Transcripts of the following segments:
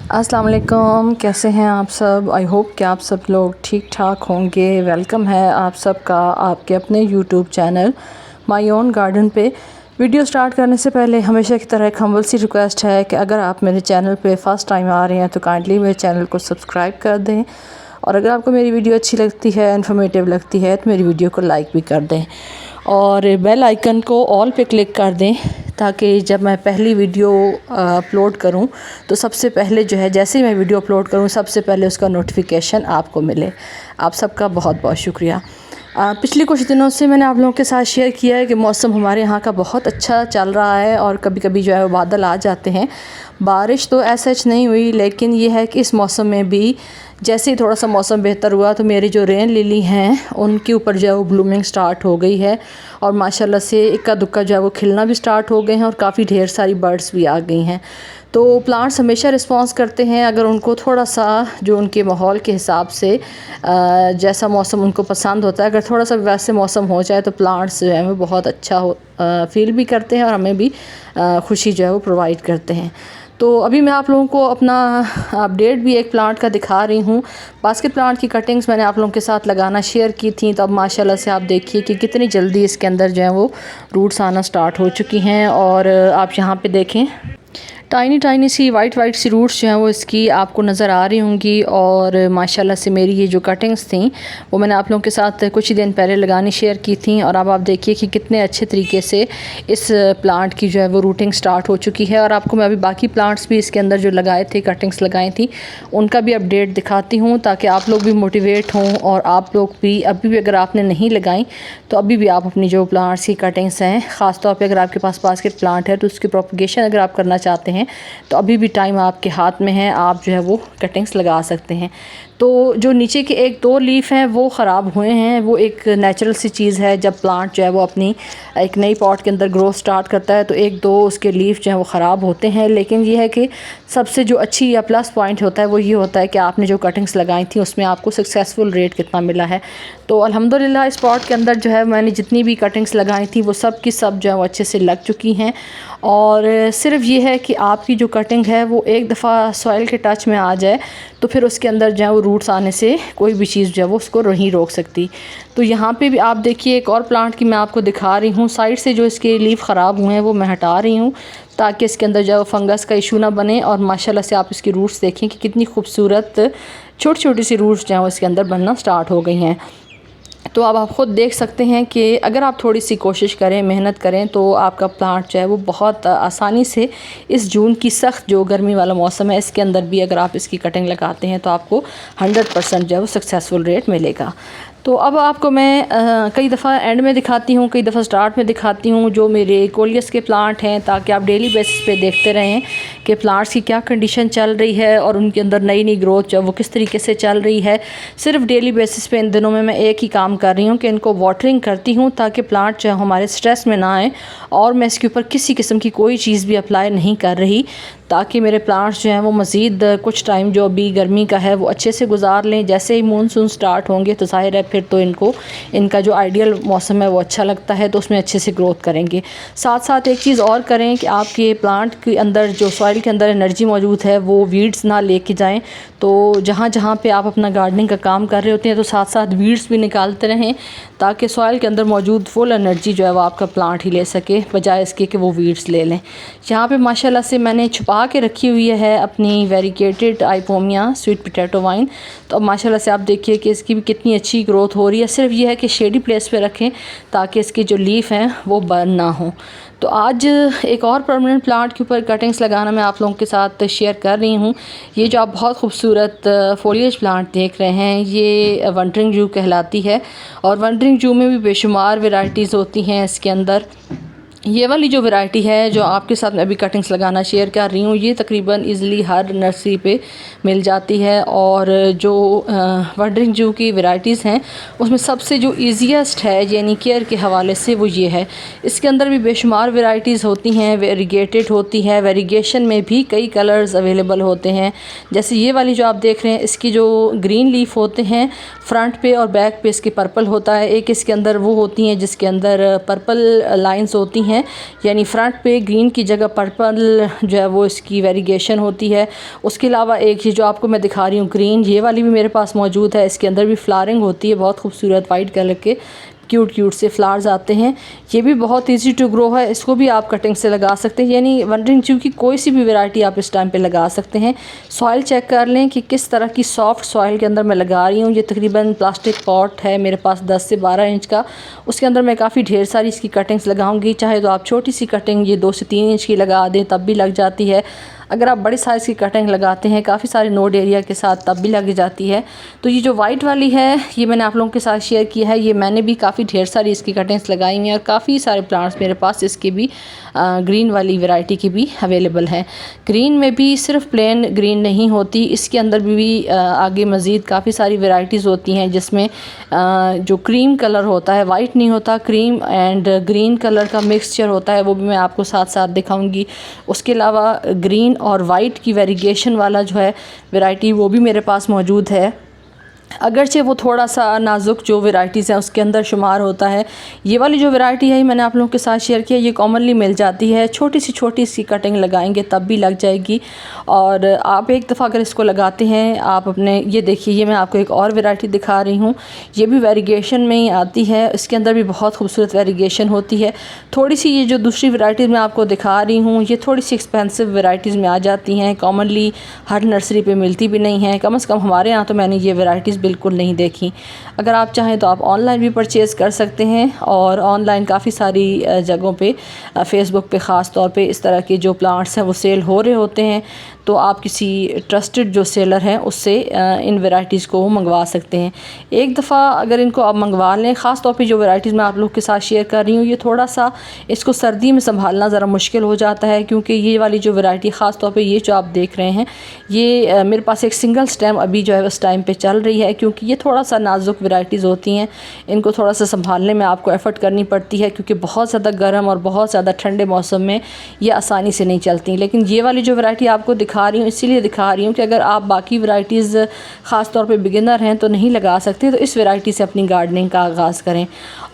अस्सलाम वालेकुम, कैसे हैं आप सब। आई होप कि आप सब लोग ठीक ठाक होंगे। वेलकम है आप सबका आपके अपने YouTube channel my own garden पे। वीडियो स्टार्ट करने से पहले हमेशा की तरह एक हम्बल सी रिक्वेस्ट है कि अगर आप मेरे चैनल पे फ़र्स्ट टाइम आ रहे हैं तो काइंडली मेरे चैनल को सब्सक्राइब कर दें, और अगर आपको मेरी वीडियो अच्छी लगती है, इन्फॉर्मेटिव लगती है, तो मेरी वीडियो को लाइक भी कर दें और बेल आइकन को ऑल पे क्लिक कर दें, ताकि जब मैं पहली वीडियो अपलोड करूं तो सबसे पहले जो है, जैसे ही मैं वीडियो अपलोड करूं सबसे पहले उसका नोटिफिकेशन आपको मिले। आप सबका बहुत बहुत शुक्रिया। पिछले कुछ दिनों से मैंने आप लोगों के साथ शेयर किया है कि मौसम हमारे यहाँ का बहुत अच्छा चल रहा है, और कभी कभी जो है वो बादल आ जाते हैं। बारिश तो ऐसा नहीं हुई, लेकिन ये है कि इस मौसम में भी जैसे ही थोड़ा सा मौसम बेहतर हुआ तो मेरी जो रेन लिली हैं उनके ऊपर जो है वो ब्लूमिंग स्टार्ट हो गई है, और माशाल्लाह से इक्का दुक्का जो है वो खिलना भी स्टार्ट हो गए हैं, और काफ़ी ढेर सारी बर्ड्स भी आ गई हैं। तो प्लांट्स हमेशा रिस्पॉन्स करते हैं अगर उनको थोड़ा सा जो उनके माहौल के हिसाब से जैसा मौसम उनको पसंद होता है, अगर थोड़ा सा वैसे मौसम हो जाए तो प्लांट्स जो है वो बहुत अच्छा फील भी करते हैं और हमें भी खुशी जो है वो प्रोवाइड करते हैं। तो अभी मैं आप लोगों को अपना अपडेट भी एक प्लांट का दिखा रही हूँ। बास्केट प्लांट की कटिंग्स मैंने आप लोगों के साथ लगाना शेयर की थी, तो अब माशाल्लाह से आप देखिए कि कितनी जल्दी इसके अंदर जो है वो रूट्स आना स्टार्ट हो चुकी हैं। और आप यहाँ पे देखें टाइनी टाइनी सी वाइट सी रूट्स जो हैं वो इसकी आपको नज़र आ रही होंगी। और माशाल्लाह से मेरी ये जो कटिंग्स थी वो मैंने आप लोगों के साथ कुछ ही दिन पहले लगानी शेयर की थी, और अब आप देखिए कि कितने अच्छे तरीके से इस प्लांट की जो है वो रूटिंग स्टार्ट हो चुकी है। और आपको मैं अभी बाकी प्लांट्स भी इसके अंदर जो लगाए थे, कटिंग्स लगाई थी, उनका भी अपडेट दिखाती हूँ, ताकि आप लोग भी मोटिवेट हों, और आप लोग भी अभी भी अगर आपने नहीं लगाई तो अभी भी आप अपनी जो प्लांट्स की कटिंग्स हैं, ख़ास तौर पे अगर आपके पास बास्केट प्लांट है तो उसकी प्रोपगेशन अगर आप करना चाहते हैं तो अभी भी टाइम आपके हाथ में है, आप जो है वो कटिंग्स लगा सकते हैं। तो जो नीचे के एक दो लीफ हैं वो ख़राब हुए हैं, वो एक नेचुरल सी चीज़ है। जब प्लांट जो है वो अपनी एक नई पॉट के अंदर ग्रोथ स्टार्ट करता है तो एक दो उसके लीफ जो है वो ख़राब होते हैं, लेकिन ये है कि सबसे जो अच्छी या प्लस पॉइंट होता है वो ये होता है कि आपने जो कटिंग्स लगाई थी उसमें आपको सक्सेसफुल रेट कितना मिला है। तो अल्हम्दुलिल्लाह इस पॉट के अंदर जो है मैंने जितनी भी कटिंग्स लगाई थी वो सब की सब जो है वो अच्छे से लग चुकी हैं। और सिर्फ ये है कि आपकी जो कटिंग है वो एक दफ़ा सॉइल के टच में आ जाए तो फिर उसके अंदर जो है वो रूट्स आने से कोई भी चीज़ जो है वो उसको नहीं रोक सकती। तो यहाँ पे भी आप देखिए एक और प्लांट की मैं आपको दिखा रही हूँ। साइड से जो इसके लीफ ख़राब हुए हैं वो मैं हटा रही हूँ, ताकि इसके अंदर जो है फंगस का इशू ना बने। और माशाल्लाह से आप इसकी रूट्स देखें कि कितनी खूबसूरत छोटी छोटी सी रूट्स जो हैं वो इसके अंदर बनना स्टार्ट हो गई हैं। तो अब आप ख़ुद देख सकते हैं कि अगर आप थोड़ी सी कोशिश करें, मेहनत करें, तो आपका प्लांट जो है वो बहुत आसानी से इस जून की सख्त जो गर्मी वाला मौसम है इसके अंदर भी अगर आप इसकी कटिंग लगाते हैं तो आपको 100% जो है वो सक्सेसफुल रेट मिलेगा। तो अब आपको मैं कई दफ़ा एंड में दिखाती हूँ, कई दफ़ा स्टार्ट में दिखाती हूँ जो मेरे कोलियस के प्लांट हैं, ताकि आप डेली बेसिस पे देखते रहें कि प्लांट्स की क्या कंडीशन चल रही है और उनके अंदर नई नई ग्रोथ जो वो किस तरीके से चल रही है। सिर्फ डेली बेसिस पे इन दिनों में मैं एक ही काम कर रही हूँ कि इनको वाटरिंग करती हूँ, ताकि प्लांट जो हमारे स्ट्रेस में ना आए, और मैं इसके ऊपर किसी किस्म की कोई चीज़ भी अप्लाई नहीं कर रही, ताकि मेरे प्लांट्स जो हैं वो मज़ीद कुछ टाइम जो अभी गर्मी का है वो अच्छे से गुजार लें। जैसे ही मानसून स्टार्ट होंगे तो ज़ाहिर है फिर तो इनका जो आइडियल मौसम है वो अच्छा लगता है, तो उसमें अच्छे से ग्रोथ करेंगे। साथ साथ एक चीज़ और करें कि आपके प्लांट के अंदर जो सॉइल के अंदर एनर्जी मौजूद है वो वीड्स ना लेके जाएं। तो जहाँ जहाँ पे आप अपना गार्डनिंग का काम कर रहे होते हैं तो साथ साथ वीड्स भी निकालते रहें, ताकि सॉइल के अंदर मौजूद फुल एनर्जी जो है वो आपका प्लांट ही ले सके, बजाय इसके कि वो वीड्स ले लें। यहाँ पे माशाल्लाह से मैंने छुपा के रखी हुई है अपनी variegated Ipomoea sweet potato wine. तो अब माशाल्लाह से आप देखिए कि इसकी भी कितनी अच्छी ग्रोथ हो रही है। सिर्फ ये है कि शेडी प्लेस पे रखें ताकि इसके जो लीफ हैं वो बर्न ना हो। तो आज एक और परमानेंट प्लांट के ऊपर कटिंग्स लगाना मैं आप लोगों के साथ शेयर कर रही हूँ। ये जो आप बहुत खूबसूरत फोलिएज प्लांट देख रहे हैं ये वंडरिंग जू कहलाती है, और वंडरिंग जू में भी बेशुमार वैरायटीज़ होती हैं इसके अंदर। ये वाली जो वैरायटी है जो आपके साथ मैं अभी कटिंग्स लगाना शेयर कर रही हूँ ये तकरीबन इजीली हर नर्सरी पे मिल जाती है। और जो वंडरिंग जू की वैरायटीज़ हैं उसमें सबसे जो ईजीएस्ट है यानी केयर के हवाले से वो ये है। इसके अंदर भी बेशुमार वैरायटीज़ होती हैं, वेरीगेटेड होती है, वेरीगेशन में भी कई कलर्स अवेलेबल होते हैं। जैसे ये वाली जो आप देख रहे हैं इसकी जो ग्रीन लीफ होते हैं फ्रंट पे और बैक पे इसके पर्पल होता है। एक इसके अंदर वो होती हैं जिसके अंदर पर्पल लाइंस होती हैं, हैं, यानी फ्रंट पे ग्रीन की जगह पर्पल जो है वो इसकी वेरिएशन होती है। उसके अलावा एक ये जो आपको मैं दिखा रही हूँ ग्रीन, ये वाली भी मेरे पास मौजूद है। इसके अंदर भी फ्लावरिंग होती है, बहुत खूबसूरत वाइट कलर के क्यूट से फ्लावर्स आते हैं। ये भी बहुत इजी टू ग्रो है, इसको भी आप कटिंग से लगा सकते हैं, यानी वनडरिंग ट्यूब की कोई सी भी वैरायटी आप इस टाइम पे लगा सकते हैं। सॉइल चेक कर लें कि किस तरह की सॉफ्ट सॉइल के अंदर मैं लगा रही हूँ। ये तकरीबन प्लास्टिक पॉट है मेरे पास 10 से 12 इंच का, उसके अंदर मैं काफ़ी ढेर सारी इसकी कटिंग्स लगाऊंगी। चाहे तो आप छोटी सी कटिंग ये 2 से 3 इंच की लगा दें तब भी लग जाती है। अगर आप बड़ी साइज़ की कटिंग लगाते हैं काफ़ी सारे नोड एरिया के साथ तब भी लग जाती है। तो ये जो वाइट वाली है ये मैंने आप लोगों के साथ शेयर किया है। ये मैंने भी काफ़ी ढेर सारी इसकी कटिंग्स लगाई हैं और काफ़ी सारे प्लांट्स मेरे पास इसके भी ग्रीन वाली वैरायटी की भी अवेलेबल है। ग्रीन में भी सिर्फ प्लेन ग्रीन नहीं होती, इसके अंदर भी आगे मज़ीद काफ़ी सारी वैरायटीज़ होती हैं जिसमें जो क्रीम कलर होता है, वाइट नहीं होता, क्रीम एंड ग्रीन कलर का मिक्सचर होता है, वो भी मैं आपको साथ साथ दिखाऊंगी। उसके अलावा ग्रीन और वाइट की वेरिएशन वाला जो है वैरायटी वो भी मेरे पास मौजूद है। अगरचे वो थोड़ा सा नाजुक जो वैरायटीज़ हैं उसके अंदर शुमार होता है। ये वाली जो वैरायटी है मैंने आप लोगों के साथ शेयर किया, ये कॉमनली मिल जाती है। छोटी सी कटिंग लगाएंगे तब भी लग जाएगी। और आप एक दफ़ा अगर इसको लगाते हैं आप अपने, ये देखिए ये मैं आपको एक और वैरायटी दिखा रही हूँ, ये भी वेरिएशन में ही आती है। इसके अंदर भी बहुत खूबसूरत वेरिएशन होती है। थोड़ी सी ये जो दूसरी वैरायटी मैं आपको दिखा रही हूँ ये थोड़ी सी एक्सपेंसिव वैरायटीज़ में आ जाती हैं, कॉमनली हर नर्सरी पर मिलती भी नहीं हैं। कम से कम हमारे यहाँ तो मैंने ये वैरायटीज़ बिल्कुल नहीं देखी। अगर आप चाहें तो आप ऑनलाइन भी परचेज़ कर सकते हैं और ऑनलाइन काफ़ी सारी जगहों पे, फ़ेसबुक पे ख़ास तौर पे इस तरह के जो प्लांट्स हैं वो सेल हो रहे होते हैं। तो आप किसी ट्रस्टेड जो सेलर हैं उससे इन वैरायटीज़ को मंगवा सकते हैं। एक दफ़ा अगर इनको आप मंगवा लें, ख़ास तौर पे जो वैरायटीज़ मैं आप लोग के साथ शेयर कर रही हूँ, ये थोड़ा सा इसको सर्दी में संभालना ज़रा मुश्किल हो जाता है, क्योंकि ये वाली जो वैरायटी ख़ास तौर पे ये जो आप देख रहे हैं ये मेरे पास एक सिंगल स्टेम अभी जो है उस टाइम पे चल रही है, क्योंकि ये थोड़ा सा नाजुक वैरायटीज़ होती हैं। इनको थोड़ा सा संभालने में आपको एफ़र्ट करनी पड़ती है, क्योंकि बहुत ज़्यादा गर्म और बहुत ज़्यादा ठंडे मौसम में ये आसानी से नहीं चलती। लेकिन ये वाली जो वैरायटी आपको दिखा रही हूँ इसीलिए दिखा रही हूँ कि अगर आप बाकी वैरायटीज़ ख़ास तौर पे बिगिनर हैं तो नहीं लगा सकते, तो इस वैरायटी से अपनी गार्डनिंग का आगाज़ करें।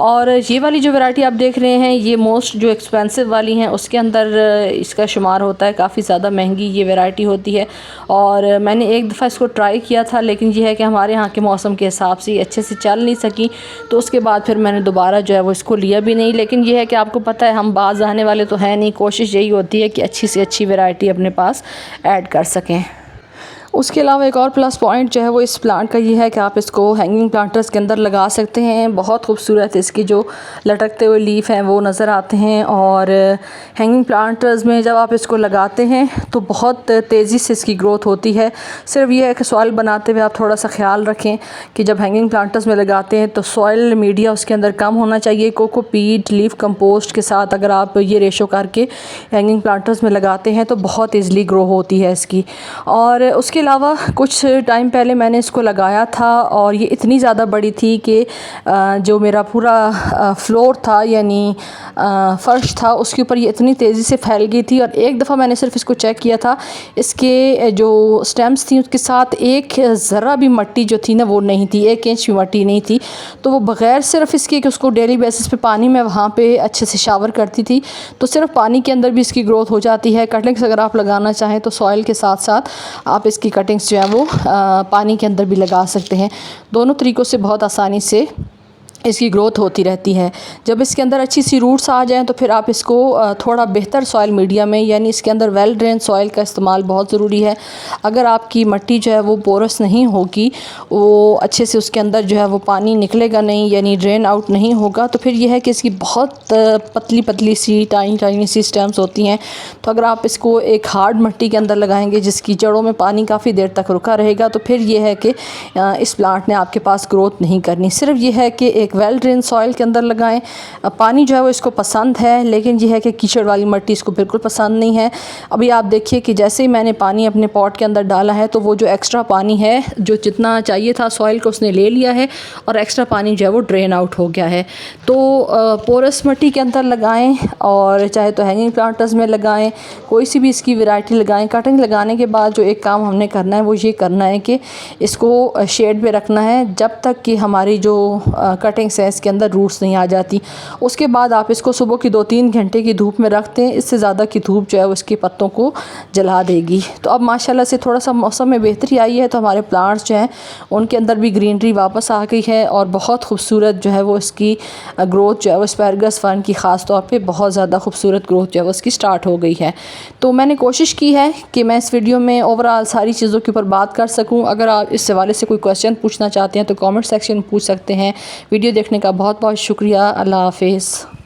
और ये वाली जो वैरायटी आप देख रहे हैं ये मोस्ट जो एक्सपेंसिव वाली हैं उसके अंदर इसका शुमार होता है, काफ़ी ज़्यादा महंगी ये वैरायटी होती है। और मैंने एक दफ़ा इसको ट्राई किया था, लेकिन ये है कि हमारे यहाँ के मौसम के हिसाब से अच्छे से चल नहीं सकी, तो उसके बाद फिर मैंने दोबारा जो है वो इसको लिया भी नहीं। लेकिन ये है कि आपको पता है हम बाज़ आने वाले तो हैं नहीं, कोशिश यही होती है कि अच्छी से अच्छी वैरायटी अपने पास ऐड कर सकें। उसके अलावा एक और प्लस पॉइंट जो है वो इस प्लांट का ये है कि आप इसको हैंगिंग प्लांटर्स के अंदर लगा सकते हैं। बहुत खूबसूरत इसकी जो लटकते हुए लीफ हैं वो नज़र आते हैं। और हैंगिंग प्लांटर्स में जब आप इसको लगाते हैं तो बहुत तेज़ी से इसकी ग्रोथ होती है। सिर्फ ये है कि सॉइल बनाते हुए आप थोड़ा सा ख्याल रखें कि जब हैंगिंग प्लांटर्स में लगाते हैं तो सॉइल मीडिया उसके अंदर कम होना चाहिए। कोकोपीट, लीफ कंपोस्ट के साथ अगर आप ये रेशो करके हैंगिंग प्लांटर्स में लगाते हैं तो बहुत ईज़िली ग्रो होती है इसकी। और उसके अलावा कुछ टाइम पहले मैंने इसको लगाया था और ये इतनी ज़्यादा बड़ी थी कि जो मेरा पूरा फ्लोर था यानी फ़र्श था उसके ऊपर ये इतनी तेज़ी से फैल गई थी। और एक दफ़ा मैंने सिर्फ इसको चेक किया था, इसके जो स्टेम्स थी उसके साथ एक ज़रा भी मिट्टी जो थी ना वो नहीं थी, 1 इंच भी मिट्टी नहीं थी। तो वो बग़ैर सिर्फ इसके कि उसको डेली बेसिस पे पानी में वहाँ पे अच्छे से शावर करती थी, तो सिर्फ पानी के अंदर भी इसकी ग्रोथ हो जाती है। कटिंग्स अगर आप लगाना चाहें तो सॉइल के साथ साथ आप इसकी कटिंग्स जो है वो पानी के अंदर भी लगा सकते हैं। दोनों तरीक़ों से बहुत आसानी से इसकी ग्रोथ होती रहती है। जब इसके अंदर अच्छी सी रूट्स आ जाएं तो फिर आप इसको थोड़ा बेहतर सॉइल मीडिया में, यानी इसके अंदर वेल ड्रेन सॉइल का इस्तेमाल बहुत ज़रूरी है। अगर आपकी मिट्टी जो है वो पोरस नहीं होगी, वो अच्छे से उसके अंदर जो है वो पानी निकलेगा नहीं, यानी ड्रेन आउट नहीं होगा, तो फिर यह है कि इसकी बहुत पतली सी टाइनी सी स्टेम्स होती हैं। तो अगर आप इसको एक हार्ड मिट्टी के अंदर लगाएंगे जिसकी जड़ों में पानी काफ़ी देर तक रुका रहेगा, तो फिर यह है कि इस प्लांट ने आपके पास ग्रोथ नहीं करनी। सिर्फ ये है कि एक वेल ड्रेन सॉइल के अंदर लगाएं। पानी जो है वो इसको पसंद है, लेकिन ये है कि कीचड़ वाली मिट्टी इसको बिल्कुल पसंद नहीं है। अभी आप देखिए कि जैसे ही मैंने पानी अपने पॉट के अंदर डाला है तो वो जो एक्स्ट्रा पानी है, जो जितना चाहिए था सॉइल को उसने ले लिया है और एक्स्ट्रा पानी जो है वो ड्रेन आउट हो गया है। तो पोरस मिट्टी के अंदर लगाएं और चाहे तो हैंगिंग प्लांटर्स में लगाएं, कोई सी भी इसकी वैरायटी लगाएं। कटिंग लगाने के बाद जो एक काम हमने करना है वो ये करना है कि इसको शेड पे रखना है जब तक कि हमारी जो कटिंग कटिंग्स हैं इसके अंदर रूट्स नहीं आ जाती। उसके बाद आप इसको सुबह की 2-3 घंटे की धूप में रखते हैं, इससे ज़्यादा की धूप जो है वो इसके पत्तों को जला देगी। तो अब माशाल्लाह से थोड़ा सा मौसम में बेहतरी आई है, तो हमारे प्लांट्स जो हैं उनके अंदर भी ग्रीनरी वापस आ गई है और बहुत खूबसूरत जो है वो इसकी ग्रोथ जो है वो एस्पैरागस फर्न की ख़ास तौर पे बहुत ज़्यादा खूबसूरत ग्रोथ जो है वो इसकी स्टार्ट हो गई है। तो मैंने कोशिश की है कि मैं इस वीडियो में ओवरऑल सारी चीज़ों के ऊपर बात कर सकूं। अगर आप इस हवाले से कोई क्वेश्चन पूछना चाहते हैं तो कमेंट सेक्शन में पूछ सकते हैं। वीडियो देखने का बहुत बहुत शुक्रिया। अल्लाह हाफिज़।